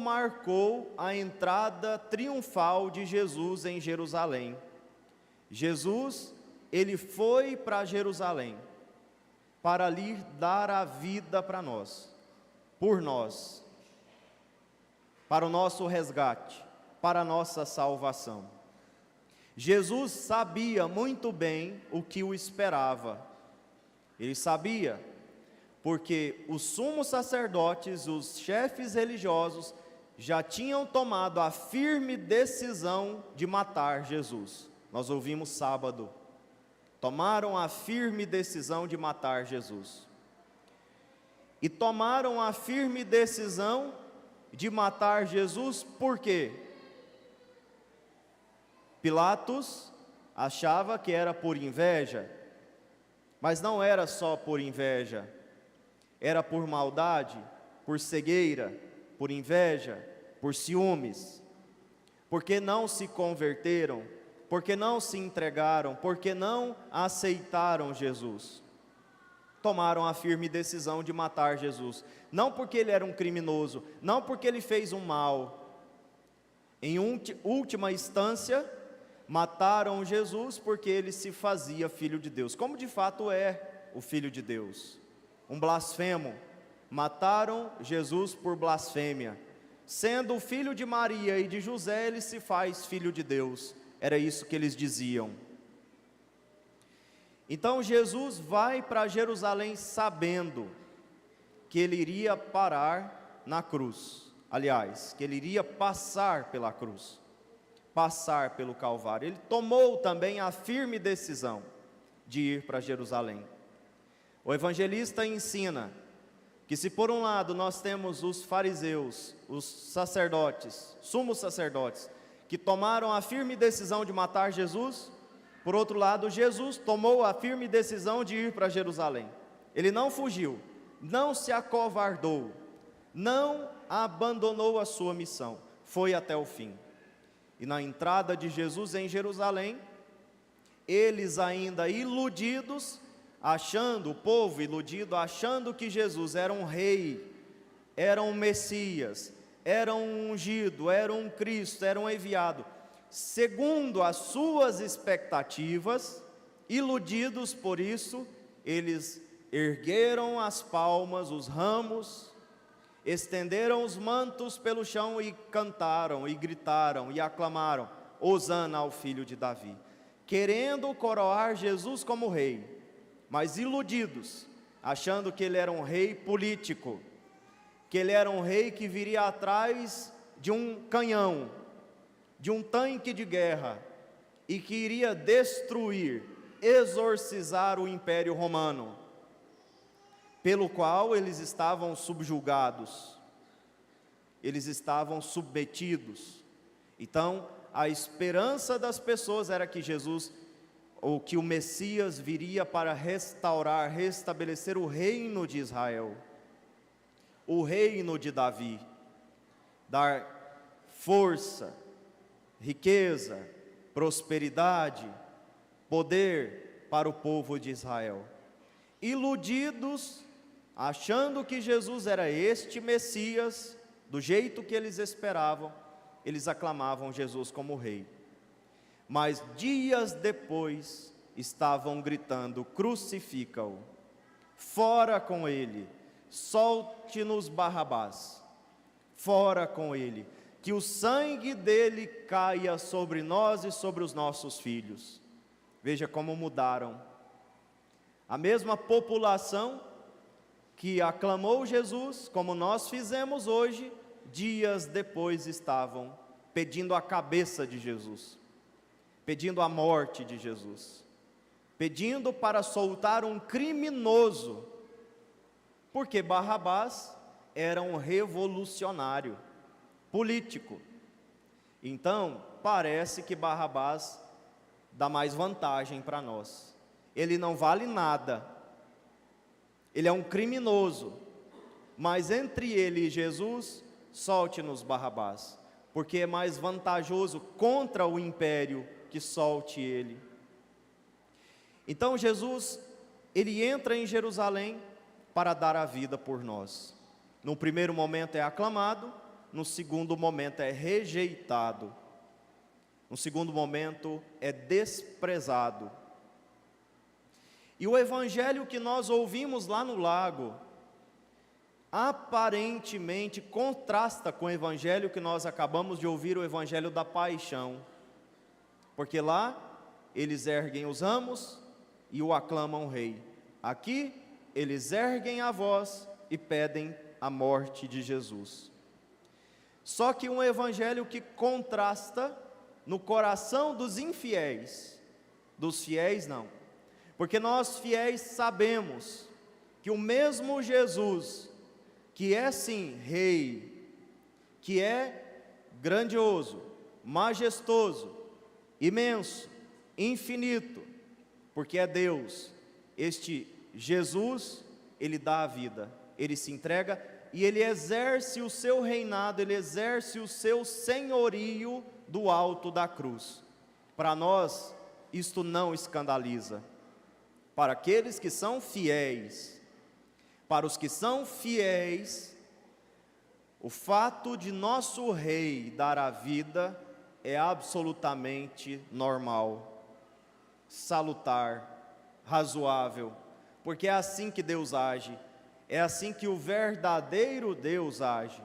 marcou a entrada triunfal de Jesus em Jerusalém. Jesus, ele foi para Jerusalém para lhe dar a vida para nós, por nós, para o nosso resgate, para a nossa salvação. Jesus sabia muito bem o que o esperava. Ele sabia, porque os sumos sacerdotes, os chefes religiosos, já tinham tomado a firme decisão de matar Jesus. Nós ouvimos sábado. Tomaram a firme decisão de matar Jesus. E tomaram a firme decisão de matar Jesus por quê? Pilatos achava que era por inveja, mas não era só por inveja, era por maldade, por cegueira, por inveja, por ciúmes, porque não se converteram, porque não se entregaram, porque não aceitaram Jesus. Tomaram a firme decisão de matar Jesus, não porque ele era um criminoso, não porque ele fez um mal. Em última instância, mataram Jesus porque ele se fazia filho de Deus, como de fato é o filho de Deus, um blasfemo. Mataram Jesus por blasfêmia. Sendo o filho de Maria e de José, ele se faz filho de Deus. Era isso que eles diziam. Então Jesus vai para Jerusalém sabendo que ele iria parar na cruz. Aliás, que ele iria passar pela cruz, passar pelo Calvário. Ele tomou também a firme decisão de ir para Jerusalém. O evangelista ensina que se por um lado nós temos os fariseus, os sacerdotes, sumos sacerdotes, que tomaram a firme decisão de matar Jesus, por outro lado, Jesus tomou a firme decisão de ir para Jerusalém. Ele não fugiu, não se acovardou, não abandonou a sua missão, foi até o fim. E na entrada de Jesus em Jerusalém, eles ainda iludidos, o povo iludido, achando que Jesus era um rei, era um Messias, era um ungido, era um Cristo, era um enviado, segundo as suas expectativas, iludidos por isso, eles ergueram as palmas, os ramos, estenderam os mantos pelo chão e cantaram, e gritaram, e aclamaram, Hosana ao filho de Davi, querendo coroar Jesus como rei, mas iludidos, achando que ele era um rei político, que ele era um rei que viria atrás de um canhão, de um tanque de guerra, e que iria destruir, exorcizar o Império Romano, pelo qual eles estavam subjugados, eles estavam submetidos. Então, a esperança das pessoas era que Jesus, ou que o Messias viria para restaurar, restabelecer o reino de Israel, o reino de Davi, dar força, riqueza, prosperidade, poder para o povo de Israel. Iludidos, achando que Jesus era este Messias, do jeito que eles esperavam, eles aclamavam Jesus como rei. Mas dias depois, estavam gritando, crucifica-o, fora com ele, solte-nos Barrabás, fora com ele, que o sangue dele caia sobre nós e sobre os nossos filhos. Veja como mudaram. A mesma população que aclamou Jesus, como nós fizemos hoje, dias depois estavam pedindo a cabeça de Jesus, pedindo a morte de Jesus, pedindo para soltar um criminoso, porque Barrabás era um revolucionário político. Então, parece que Barrabás dá mais vantagem para nós. Ele não vale nada, ele é um criminoso, mas entre ele e Jesus, solte-nos Barrabás, porque é mais vantajoso contra o império que solte ele. Então Jesus, ele entra em Jerusalém para dar a vida por nós. No primeiro momento é aclamado, no segundo momento é rejeitado, no segundo momento é desprezado. E o evangelho que nós ouvimos lá no lago, aparentemente contrasta com o evangelho que nós acabamos de ouvir, o evangelho da paixão, porque lá eles erguem os ramos e o aclamam rei. Aqui eles erguem a voz e pedem a morte de Jesus. Só que um evangelho que contrasta no coração dos infiéis, dos fiéis não, porque nós fiéis sabemos que o mesmo Jesus, que é sim rei, que é grandioso, majestoso, imenso, infinito, porque é Deus, este Jesus, ele dá a vida, ele se entrega e ele exerce o seu reinado, ele exerce o seu senhorio do alto da cruz. Para nós, isto não escandaliza. Para aqueles que são fiéis, para os que são fiéis, o fato de nosso rei dar a vida é absolutamente normal, salutar, razoável, porque é assim que Deus age, é assim que o verdadeiro Deus age.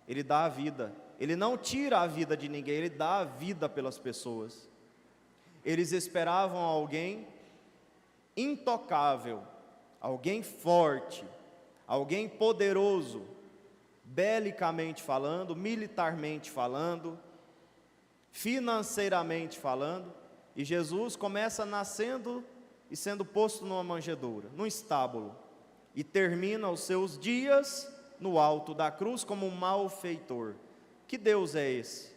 Ele dá a vida, ele não tira a vida de ninguém, ele dá a vida pelas pessoas. Eles esperavam alguém intocável, alguém forte, alguém poderoso, belicamente falando, militarmente falando, financeiramente falando, e Jesus começa nascendo e sendo posto numa manjedoura, num estábulo, e termina os seus dias no alto da cruz como um malfeitor. Que Deus é esse?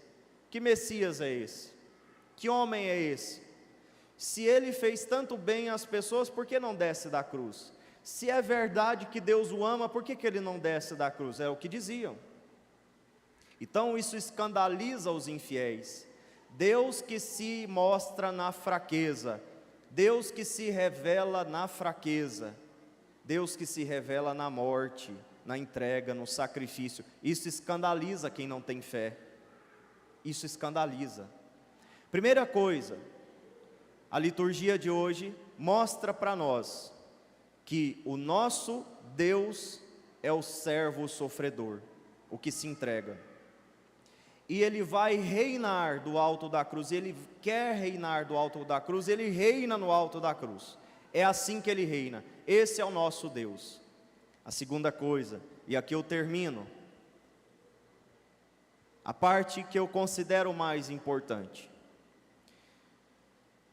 Que Messias é esse? Que homem é esse? Se ele fez tanto bem às pessoas, por que não desce da cruz? Se é verdade que Deus o ama, por que ele não desce da cruz? É o que diziam. Então isso escandaliza os infiéis. Deus que se mostra na fraqueza, Deus que se revela na fraqueza, Deus que se revela na morte, na entrega, no sacrifício. Isso escandaliza quem não tem fé. Isso escandaliza. Primeira coisa, a liturgia de hoje mostra para nós que o nosso Deus é o servo sofredor, o que se entrega. E ele vai reinar do alto da cruz, ele quer reinar do alto da cruz, ele reina no alto da cruz. É assim que ele reina. Esse é o nosso Deus. A segunda coisa, e aqui eu termino, a parte que eu considero mais importante.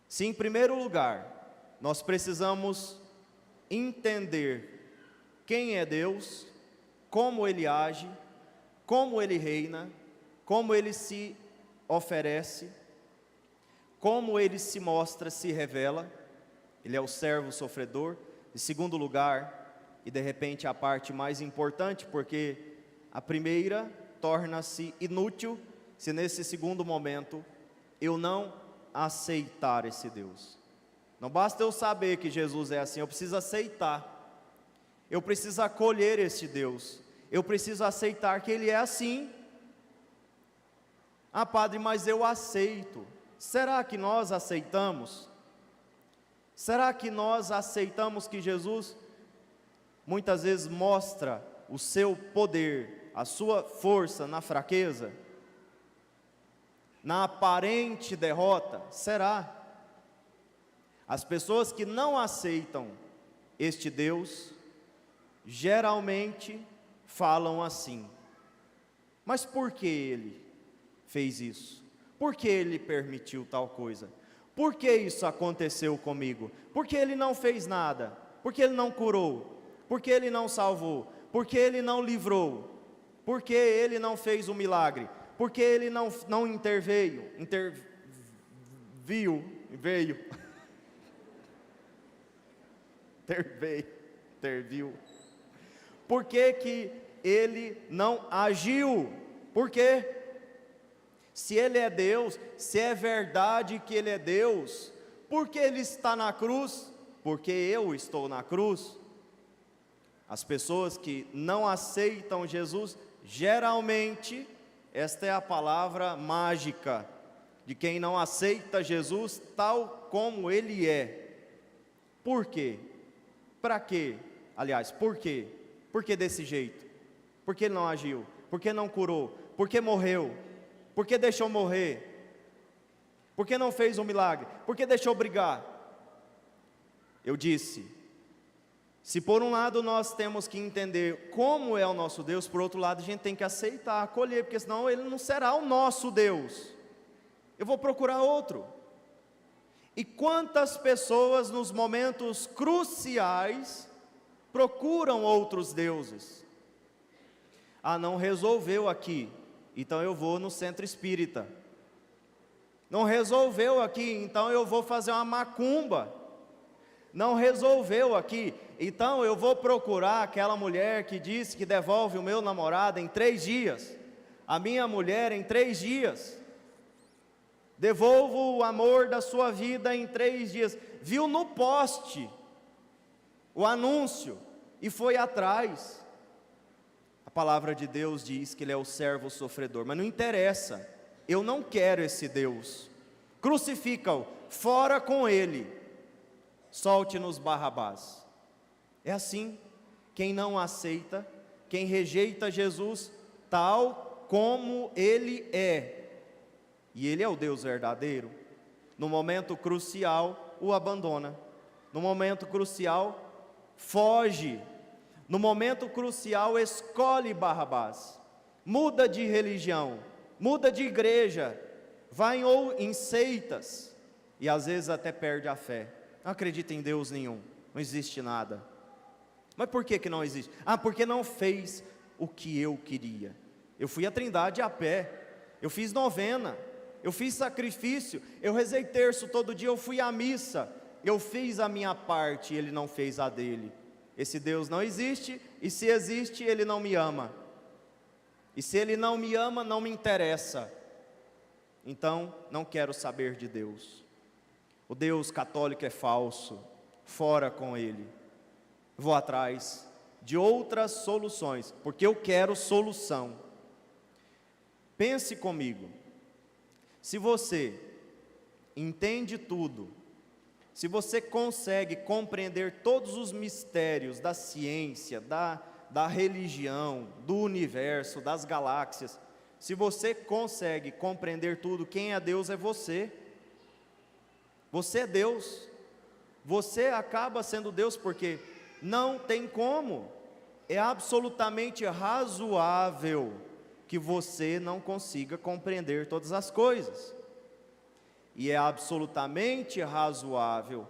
Se em primeiro lugar, nós precisamos entender quem é Deus, como Ele age, como Ele reina, como Ele se oferece, como Ele se mostra, se revela. Ele é o servo sofredor. Em segundo lugar, e de repente a parte mais importante, porque a primeira torna-se inútil se nesse segundo momento eu não aceitar esse Deus. Não basta eu saber que Jesus é assim, eu preciso aceitar, eu preciso acolher esse Deus, eu preciso aceitar que Ele é assim. Ah, padre, mas eu aceito. Será que nós aceitamos? Será que nós aceitamos que Jesus muitas vezes mostra o seu poder, a sua força na fraqueza, na aparente derrota? Será? As pessoas que não aceitam este Deus, geralmente falam assim: mas por que Ele fez isso? Por que Ele permitiu tal coisa? Por que isso aconteceu comigo? Por que Ele não fez nada? Por que Ele não curou? Por que Ele não salvou? Por que Ele não livrou? Por que Ele não fez o milagre? Por que Ele não interveio? Interviu. Por que Ele não agiu? Por quê? Se Ele é Deus, se é verdade que Ele é Deus, por que Ele está na cruz? Porque eu estou na cruz. As pessoas que não aceitam Jesus, geralmente Esta é a palavra mágica de quem não aceita Jesus tal como Ele é. Por quê? Para quê? Aliás, por quê? Por que desse jeito? Por que Ele não agiu? Por que não curou? Por que morreu? Por que deixou morrer? Por que não fez um milagre? Por que deixou brigar? Eu disse, se por um lado nós temos que entender como é o nosso Deus, por outro lado a gente tem que aceitar, acolher, porque senão Ele não será o nosso Deus. Eu vou procurar outro. E quantas pessoas nos momentos cruciais procuram outros deuses? Ah, não resolveu aqui, então eu vou no centro espírita. Não resolveu aqui, então eu vou fazer uma macumba. Não resolveu aqui, então eu vou procurar aquela mulher que disse que devolve o meu namorado em 3 dias, a minha mulher em 3 dias, devolvo o amor da sua vida em 3 dias, viu no poste o anúncio e foi atrás. A palavra de Deus diz que Ele é o servo sofredor, mas não interessa, eu não quero esse Deus, crucifica-o, fora com Ele, solte-nos Barrabás. É assim, quem não aceita, quem rejeita Jesus tal como Ele é, e Ele é o Deus verdadeiro, no momento crucial o abandona, no momento crucial foge, no momento crucial escolhe Barrabás, muda de religião, muda de igreja, vai em seitas, e às vezes até perde a fé, não acredita em Deus nenhum, não existe nada. Mas por que não existe? Ah, porque não fez o que eu queria. Eu fui à Trindade a pé, eu fiz novena, eu fiz sacrifício, eu rezei terço todo dia, eu fui à missa, eu fiz a minha parte, ele não fez a dele. Esse Deus não existe, e se existe, Ele não me ama, e se Ele não me ama, não me interessa, então não quero saber de Deus. O Deus católico é falso, fora com Ele. Vou atrás de outras soluções, porque eu quero solução. Pense comigo, se você entende tudo, se você consegue compreender todos os mistérios da ciência, da religião, do universo, das galáxias, se você consegue compreender tudo, quem é Deus é você. Você é Deus. Você acaba sendo Deus porque não tem como. É absolutamente razoável que você não consiga compreender todas as coisas. E é absolutamente razoável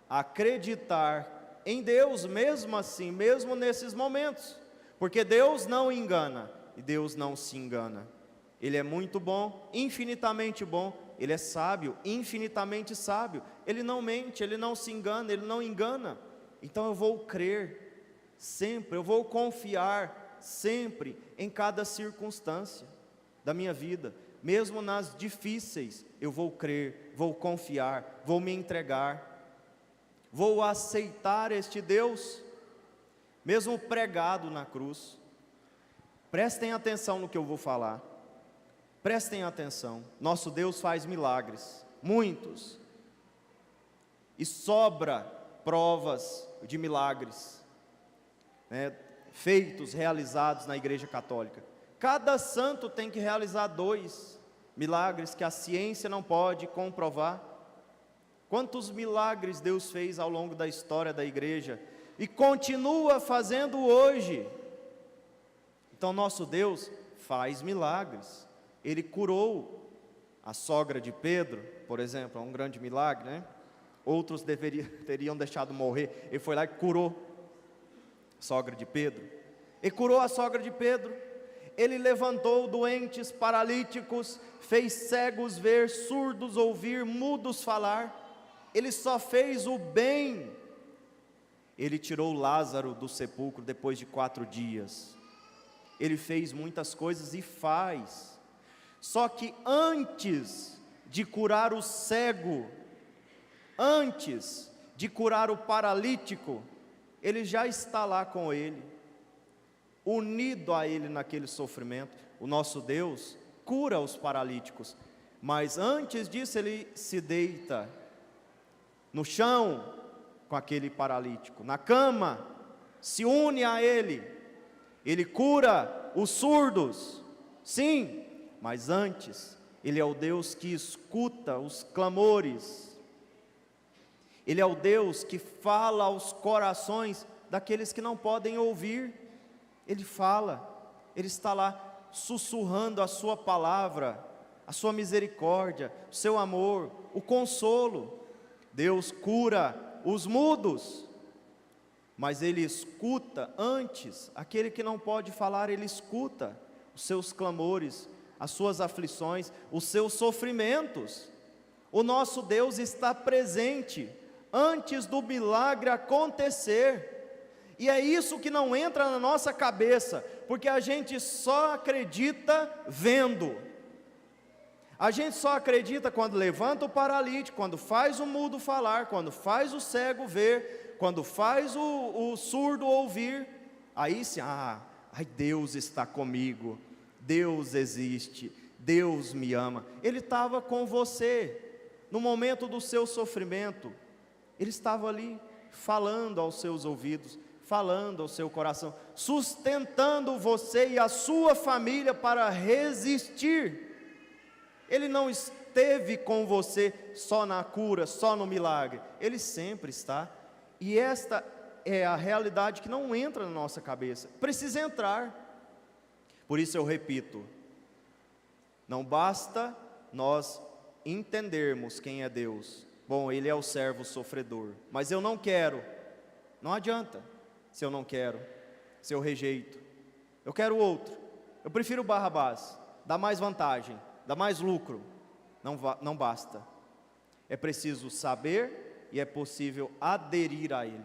acreditar em Deus mesmo assim, mesmo nesses momentos, porque Deus não engana e Deus não se engana. Ele é muito bom, infinitamente bom, Ele é sábio, infinitamente sábio, Ele não mente, Ele não se engana, Ele não engana. Então eu vou crer sempre, eu vou confiar sempre em cada circunstância da minha vida. Mesmo nas difíceis, eu vou crer, vou confiar, vou me entregar, vou aceitar este Deus, mesmo pregado na cruz. Prestem atenção no que eu vou falar, prestem atenção. Nosso Deus faz milagres, muitos, e sobra provas de milagres, feitos, realizados na Igreja Católica. Cada santo tem que realizar 2 milagres que a ciência não pode comprovar. Quantos milagres Deus fez ao longo da história da igreja e continua fazendo hoje. Então nosso Deus faz milagres. Ele curou a sogra de Pedro, por exemplo, é um grande milagre, né? Outros teriam deixado morrer, ele foi lá e curou a sogra de Pedro. Ele curou a sogra de Pedro. Ele levantou doentes, paralíticos, fez cegos ver, surdos ouvir, mudos falar. Ele só fez o bem. Ele tirou Lázaro do sepulcro depois de 4 dias. Ele fez muitas coisas e faz. Só que antes de curar o cego, antes de curar o paralítico, Ele já está lá com ele, unido a Ele naquele sofrimento. O nosso Deus cura os paralíticos. Mas antes disso, ele se deita no chão com aquele paralítico, na cama, se une a ele. Ele cura os surdos, sim, mas antes, ele é o Deus que escuta os clamores. Ele é o Deus que fala aos corações daqueles que não podem ouvir. Ele fala, ele está lá sussurrando a sua palavra, a sua misericórdia, o seu amor, o consolo. Deus cura os mudos, mas ele escuta antes, aquele que não pode falar, ele escuta os seus clamores, as suas aflições, os seus sofrimentos. O nosso Deus está presente antes do milagre acontecer. E é isso que não entra na nossa cabeça, porque a gente só acredita vendo. A gente só acredita quando levanta o paralítico, quando faz o mudo falar, quando faz o cego ver, quando faz o surdo ouvir. Aí sim, Deus está comigo, Deus existe, Deus me ama. Ele estava com você, no momento do seu sofrimento, Ele estava ali, falando aos seus ouvidos, falando ao seu coração, sustentando você e a sua família para resistir. Ele não esteve com você só na cura, só no milagre, Ele sempre está, e esta é a realidade que não entra na nossa cabeça, precisa entrar. Por isso eu repito, não basta nós entendermos quem é Deus, bom, Ele é o servo sofredor, mas eu não quero, não adianta, se eu não quero, se eu rejeito, eu quero outro, eu prefiro Barrabás, dá mais vantagem, dá mais lucro, não basta, é preciso saber e é possível aderir a Ele.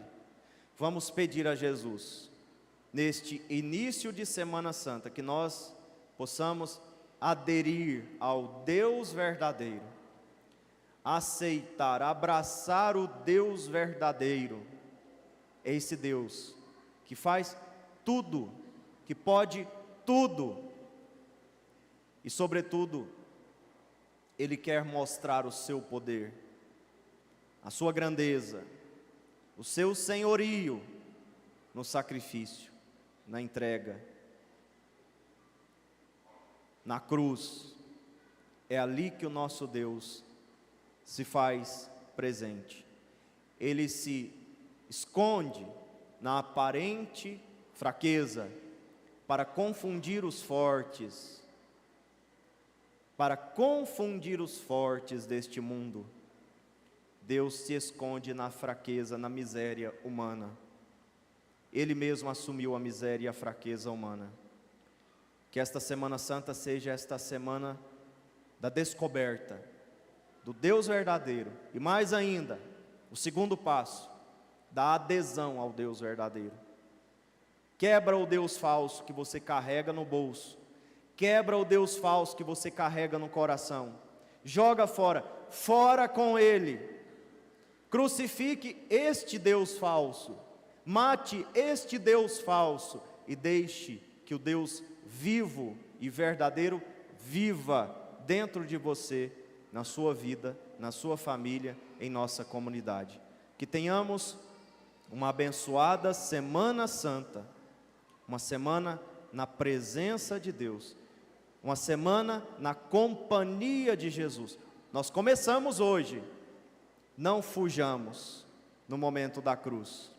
Vamos pedir a Jesus, neste início de Semana Santa, que nós possamos aderir ao Deus verdadeiro, aceitar, abraçar o Deus verdadeiro, é esse Deus que faz tudo, que pode tudo, e sobretudo, Ele quer mostrar o seu poder, a sua grandeza, o seu senhorio, no sacrifício, na entrega, na cruz. É ali que o nosso Deus se faz presente. Ele se esconde na aparente fraqueza, para confundir os fortes, deste mundo. Deus se esconde na fraqueza, na miséria humana. Ele mesmo assumiu a miséria e a fraqueza humana. Que esta Semana Santa seja esta semana da descoberta do Deus verdadeiro, e mais ainda, o segundo passo, da adesão ao Deus verdadeiro. Quebra o Deus falso que você carrega no bolso, quebra o Deus falso que você carrega no coração, joga fora, fora com ele, crucifique este Deus falso, mate este Deus falso, e deixe que o Deus vivo e verdadeiro viva dentro de você, na sua vida, na sua família, em nossa comunidade. Que tenhamos uma abençoada Semana Santa, uma semana na presença de Deus, uma semana na companhia de Jesus. Nós começamos hoje, não fujamos no momento da cruz.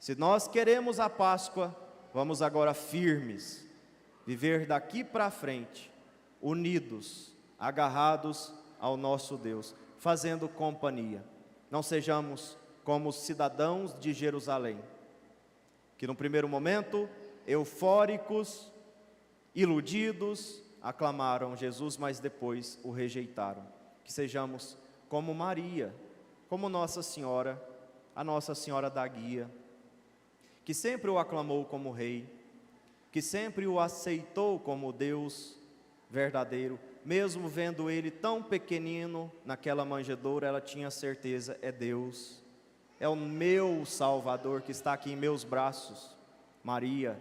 Se nós queremos a Páscoa, vamos agora firmes, viver daqui para frente, unidos, agarrados ao nosso Deus, fazendo companhia. Não sejamos como os cidadãos de Jerusalém, que no primeiro momento, eufóricos, iludidos, aclamaram Jesus, mas depois o rejeitaram. Que sejamos como Maria, como Nossa Senhora, a Nossa Senhora da Guia, que sempre o aclamou como Rei, que sempre o aceitou como Deus verdadeiro, mesmo vendo ele tão pequenino naquela manjedoura, ela tinha certeza, é Deus, é o meu Salvador que está aqui em meus braços. Maria,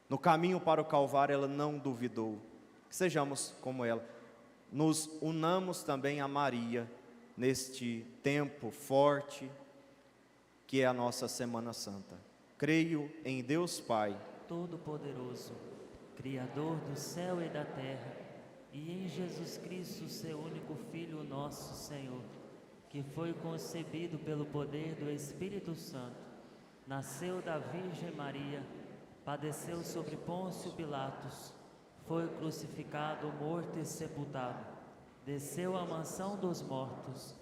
No caminho para o Calvário, ela não duvidou. Que sejamos como ela. Nos unamos também a Maria neste tempo forte que é a nossa Semana Santa. Creio em Deus Pai Todo-Poderoso, Criador do céu e da terra, e em Jesus Cristo, seu único Filho, nosso Senhor, que foi concebido pelo poder do Espírito Santo, nasceu da Virgem Maria, padeceu sobre Pôncio Pilatos, foi crucificado, morto e sepultado, desceu à mansão dos mortos,